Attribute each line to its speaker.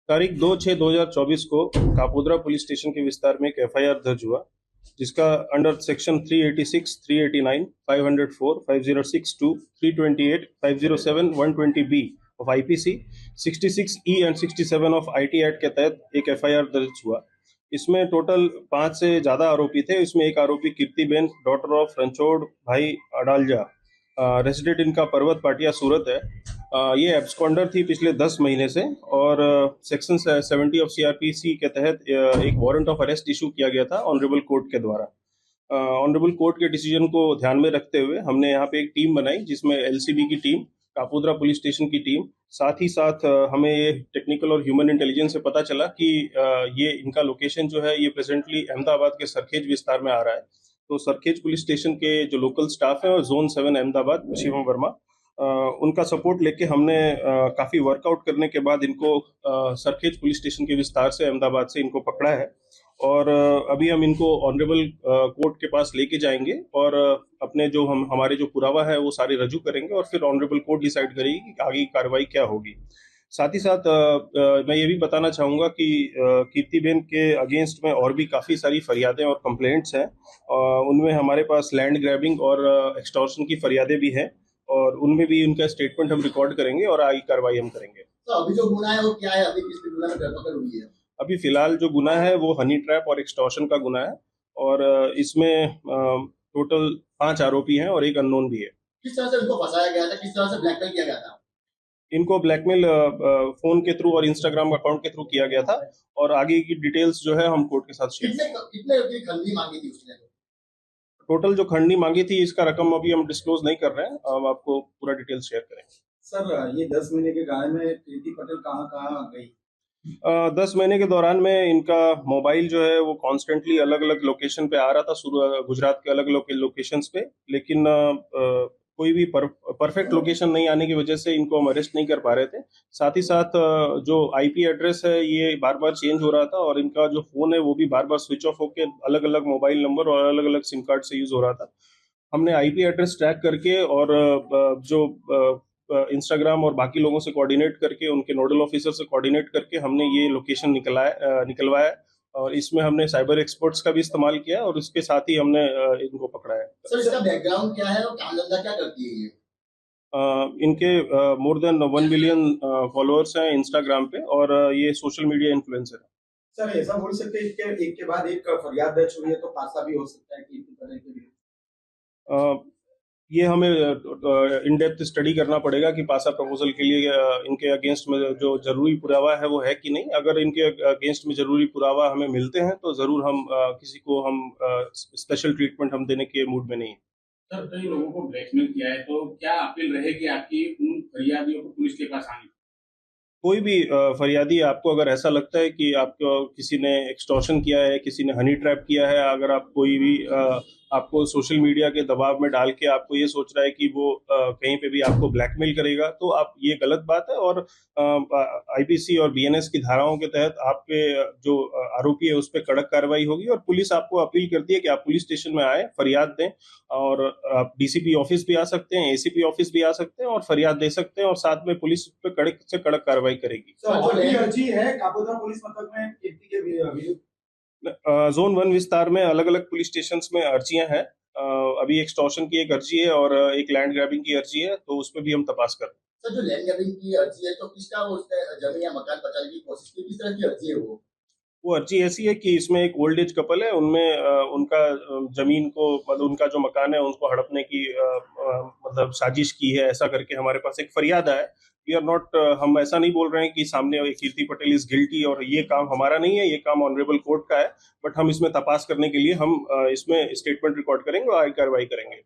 Speaker 1: तारीख 2/6/2024 को Kapodra police station के विस्तार में एक एफआईआर दर्ज हुआ, जिसका under section 386, 389, 504, 5062, 328, 507, 120B of IPC, 66E and 67 of IT act के तहत एक एफआईआर दर्ज हुआ। इसमें टोटल 5 से ज्यादा आरोपी थे। इसमें एक आरोपी कीर्तिबेन, डॉटर ऑफ रणछोड़ भाई अडालजा, रेसिडेंट इनका पर्वत पाटिया सूरत है। ये एब्सकॉन्डर थी पिछले 10 महीने से, और सेक्शन 70 ऑफ सीआरपीसी के तहत एक वारंट ऑफ अरेस्ट इशू किया गया था ऑनरेबल कोर्ट के द्वारा। ऑनरेबल कोर्ट के डिसीजन को ध्यान में रखते हुए हमने यहाँ पे एक टीम बनाई, जिसमें एलसीबी की टीम, कापोद्रा पुलिस स्टेशन की टीम, साथ ही साथ हमें ये टेक्निकल और ह्यूमन इंटेलिजेंस से पता चला कि ये इनका लोकेशन जो है ये प्रेजेंटली अहमदाबाद के सरखेज विस्तार में आ रहा है। तो सरखेज पुलिस स्टेशन के जो लोकल स्टाफ है और जोन 7 अहमदाबाद शिवम वर्मा, उनका सपोर्ट लेके हमने काफी वर्कआउट करने के बाद इनको सरखेज पुलिस स्टेशन के विस्तार से अहमदाबाद से इनको पकड़ा है। और अभी हम इनको ऑनरेबल कोर्ट के पास लेके जाएंगे और अपने जो हमारे जो पुरावा है वो सारे रजू करेंगे, और फिर ऑनरेबल कोर्ट डिसाइड करेगी कि आगे की कार्रवाई क्या होगी। साथ ही साथ मैं ये भी बताना चाहूंगा कि कीर्तिबेन के अगेंस्ट में और भी काफी सारी फरियादें और कंप्लेंट्स हैं। उनमें हमारे पास लैंड ग्रैबिंग और एक्सटॉर्शन की फरियादें भी हैं, और उनमें भी उनका स्टेटमेंट हम रिकॉर्ड करेंगे और आगे कार्रवाई हम करेंगे।
Speaker 2: तो अभी जो गुना है वो क्या है? अभी किस गुना में धरपकड़ हुई है?
Speaker 1: अभी फिलहाल जो गुना है वो हनी ट्रैप और एक्सटॉर्शन का गुना है, और इसमें टोटल 5 आरोपी हैं और एक अननोन भी है।
Speaker 2: किस तरह से इनको फंसाया गया था? किस तरह से ब्लैकमेल किया गया था?
Speaker 1: इनको ब्लैकमेल फोन के थ्रू और इंस्टाग्राम अकाउंट के थ्रू किया गया था, और आगे की डिटेल्स जो है हम कोर्ट के साथ शेयर
Speaker 2: कितने कितने की खंडी मांगी थी उसने?
Speaker 1: टोटल जो खंडनी मांगी थी इसका रकम अभी हम डिस्क्लोज नहीं कर रहे हैं, हम आपको पूरा डिटेल्स शेयर करेंगे।
Speaker 3: सर, ये 10 महीने के गाय में प्रीति पटेल कहाँ कहाँ गई?
Speaker 1: 10 महीने के दौरान में इनका मोबाइल जो है वो कॉन्स्टेंटली अलग अलग लोकेशन पे आ रहा था, गुजरात के अलग अलग लोकेशंस पे, लेकिन कोई भी परफेक्ट लोकेशन नहीं आने की वजह से इनको हम अरेस्ट नहीं कर पा रहे थे। साथ ही साथ जो आईपी एड्रेस है ये बार बार चेंज हो रहा था, और इनका जो फोन है वो भी बार बार स्विच ऑफ होकर अलग अलग मोबाइल नंबर और अलग अलग सिम कार्ड से यूज हो रहा था। हमने आईपी एड्रेस ट्रैक करके और जो इंस्टाग्राम और बाकी लोगों से कोऑर्डिनेट करके, उनके नोडल ऑफिसर से कोऑर्डिनेट करके हमने ये लोकेशन निकलवाया, और इसमें हमने साइबर एक्सपर्ट्स का भी इस्तेमाल किया, और उसके साथ ही हमने इनको पकड़ा है।
Speaker 2: सर, इसका बैकग्राउंड क्या है और काम धंधा क्या करती है ये?
Speaker 1: इनके मोर देन 1 बिलियन फॉलोअर्स हैं इंस्टाग्राम पे, और ये सोशल मीडिया इन्फ्लुएंसर है।
Speaker 3: सर, ऐसा बोल सकते हैं कि एक के बाद एक फरियाद दर्ज हुई है, तो पासा भी हो सकता है कि इसी तरह के लिए।
Speaker 1: ये हमें इन डेप्थ स्टडी करना पड़ेगा कि पासा प्रपोजल के लिए इनके अगेंस्ट में जो जरूरी पुरावा है वो है कि नहीं। अगर इनके अगेंस्ट में जरूरी पुरावा हमें मिलते हैं तो जरूर हम किसी को हम स्पेशल ट्रीटमेंट हम देने के मूड में नहीं है।
Speaker 4: सर, कई लोगों को ब्लैकमेल किया है, तो क्या अपील रहेगी आपकी उन फरियादियों को पुलिस के पास आने?
Speaker 1: कोई भी फरियादी, आपको अगर ऐसा लगता है कि आपको किसी ने एक्सटॉर्शन किया है, किसी ने हनी ट्रैप किया है, अगर आप कोई भी आपको सोशल मीडिया के दबाव में डाल के आपको ये सोच रहा है कि वो कहीं पे भी आपको ब्लैकमेल करेगा, तो आप ये गलत बात है। और आईपीसी और बीएनएस की धाराओं के तहत आपके जो आरोपी है उस पर कड़क कार्रवाई होगी, और पुलिस आपको अपील करती है कि आप पुलिस स्टेशन में आए, फरियाद दें, और आप डीसीपी ऑफिस भी आ सकते हैं, एसीपी ऑफिस भी आ सकते हैं और फरियाद दे सकते हैं, और साथ में पुलिस पे कड़क से कड़क कार्रवाई करेगी।
Speaker 3: और भी अर्जी है कापोद्रा पुलिस मथक में कीर्ति के विरुद्ध?
Speaker 1: जोन 1 विस्तार में अलग अलग पुलिस स्टेशन में अर्जियां हैं। अभी एक्सटॉर्शन की एक अर्जी है और एक लैंड ग्रैबिंग की अर्जी है, तो उसमें भी हम तपास कर रहे हैं।
Speaker 2: सर, जो लैंड ग्रैबिंग की अर्जी है तो किसका वो उसने जमीन या मकान बचाने की कोशिश की? किस तरह की अर्जी है वो
Speaker 1: अर्जी ऐसी है कि इसमें एक ओल्ड एज कपल है, उनमें उनका जमीन को, मतलब उनका जो मकान है उनको हड़पने की मतलब साजिश की है, ऐसा करके हमारे पास एक फरियाद है। वी आर नॉट, हम ऐसा नहीं बोल रहे हैं कि सामने कीर्ति पटेल इज गिल्टी, और ये काम हमारा नहीं है, ये काम ऑनरेबल कोर्ट का है। बट हम इसमें तपास करने के लिए हम इसमें स्टेटमेंट रिकॉर्ड करेंगे और आगे कार्रवाई करेंगे।